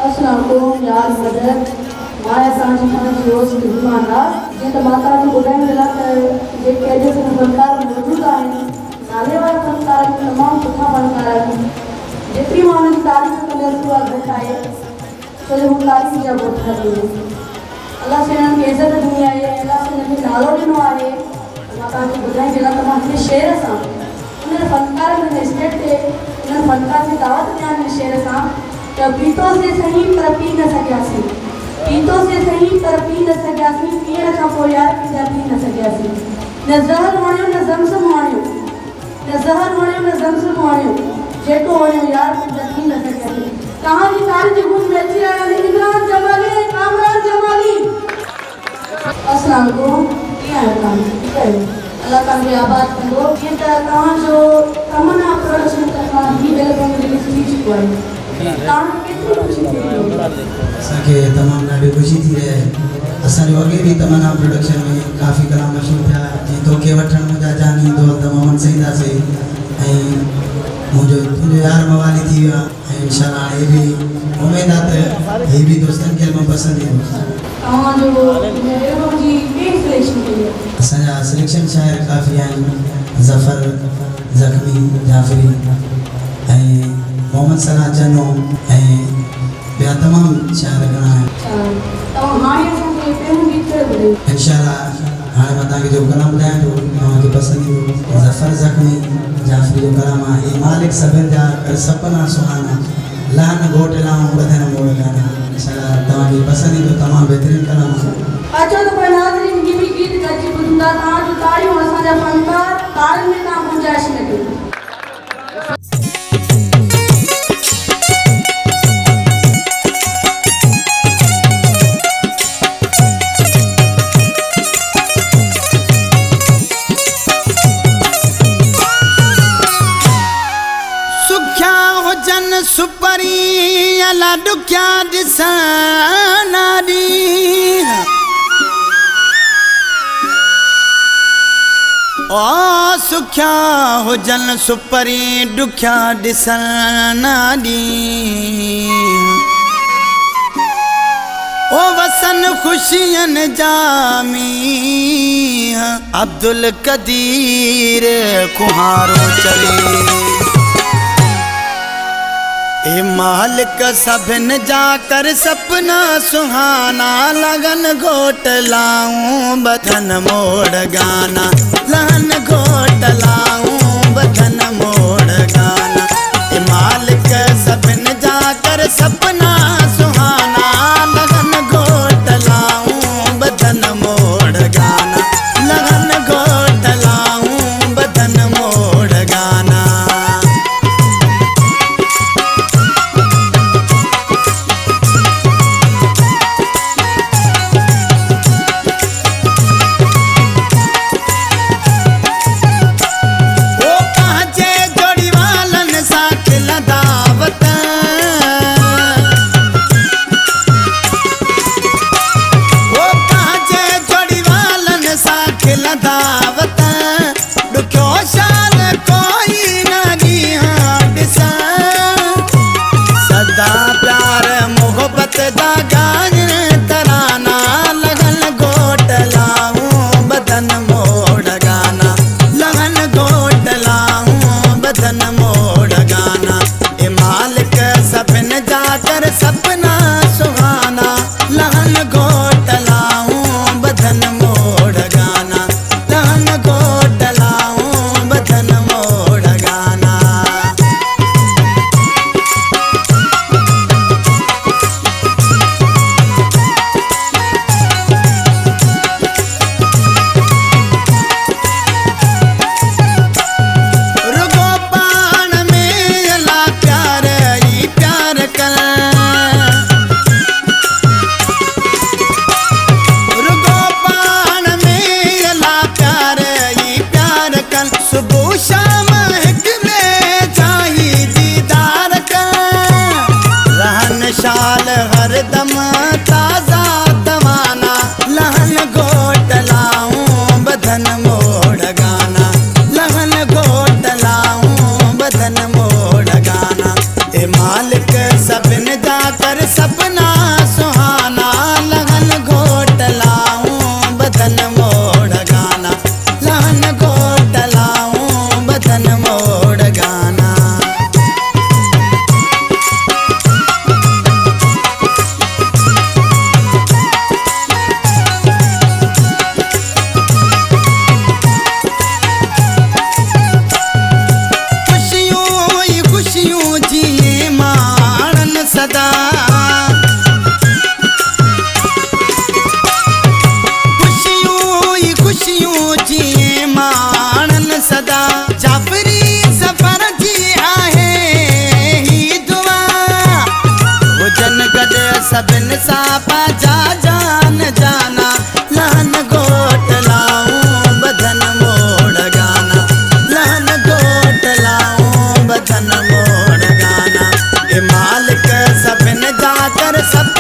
अस्सलामुअलैकुम यार मदद माया सांझी खान रोज मेहमाना जे माता जो ॿुधाइण लाइ त जेके अॼु जे फनकार मौजूद आहिनि नाले वारा फनकार तमामु सुठा फनकार आहिनि जेतिरी मां हुनजी तारीफ़ कंदसि उहा घटि आहे छो जो हू तारीफ़ जा बोठा आहिनि। अलाह से हिननि खे इज़त ॾिनी आहे, अलाह से हिननि खे नालो ॾिनो आहे। मां तव्हांखे ॿुधाइण जे लाइ त मां हिन शेर सां हुन फनकार में स्टेट ते हुन फनकार जी दावत ॾियां हिन शेर सां त पीतो से सही पर पी न सघियासीं, पीतो से सही पर पी न सघियासीं, पीअण खां पोइ यार पीजा पी न सघियासीं। न ज़हर वणियो न ज़मज़म वणियो, न ज़हर वणियो न ज़मज़म वणियो, जेको वणियो यार पीजा पी न सघियासीं। तव्हांजी तारीफ़ जे गुण में अची रहिया आहिनि इमरान जमाली ऐं कामरान जमाली। अस्सलाम वालेकुम, कीअं आहियो तव्हां? ठीकु आहियो? अलाह तव्हांखे आबाद कंदो। जीअं त तव्हांजो तमन्ना प्रोडक्शन तर्फ़ां हीउ एल्बम रिलीज़ थी चुको आहे, असांखे तमामु ॾाढी ख़ुशी थी रहे। असांजो अॻे बि तमन्ना प्रोडक्शन में काफ़ी कलाम मशहूरु थिया, जीअं तोखे वठण मुंहिंजा जानी दोस्त मोहम्मद सईदासे ऐं मुंहिंजो तुंहिंजो यार मवाली थी वियो आहे ऐं इंशाअल्लाह हाणे बि उमेद आहे त हे बि दोस्तनि खे एल्बम पसंदि ईंदो। असांजा सिलेक्शन शाइर काफ़ी आहिनि, ज़फ़र, ज़ख़्मी, जाफ़री ऐं मोहम्मद सना चनो ऐं ॿिया तमामु शाइर घणा आहिनि। इंशाअल्लाह हाणे मां तव्हांखे जो कलाम ॿुधायां थो तव्हांखे पसंदि ईंदो। ज़फ़र, ज़ख़्मी, जाफ़री जो कलाम आहे। ए मालिक सभिनि जा कर सपना सुहाना, लहन घोट लाऊं ॿधन मोड़ गाना। इंशाअल्लाह तव्हांखे पसंदि ईंदो, तमामु बहितरीनु कलाम आहे। अचो त पोइ नाज़रीन खे बि गीत गॾिजी ॿुधंदा। तव्हांजूं ताड़ियूं असांजा फनकार ताड़ियुनि में तव्हां गुंजाइश न कयो। सुपरी अला डुख्या ॾिसण ॾी ओ सुख्या हुजन सुपरी डुख्या ॾिसण ॾी ओ वसन ख़ुशियनि जामी अब्दुल कदीर कुहारो चले। ए मालिक सभिन जा कर सपना सुहाना, लगन घोट लाऊं बधन मोड़ गाना, लगन घोट लाऊं बधन मोड़ गाना। ए मालिक सभिन जा कर सपना सुहाना, लगन घोट लाऊं बधन मोड़ गाना, लगन घोट लाऊं बधन मोड़ गाना। मालिक सभिन जा कर सब सपना सुहाना लगन घोट लाऊं बदन मोड़ गाना लगन घोट लाऊं बदन मोड़ गाना सदा खुशियों जिए माणन सदा जाफरी सफर जी आहे ही दुआ हुजन गॾु सभिनि सां पंहिंजा जान जाना लहन घोट लाऊं बदन मोड़ गाना लहन घोट लाऊं बदन मोड़ गाना ए मालिक सभिनि जा कर सब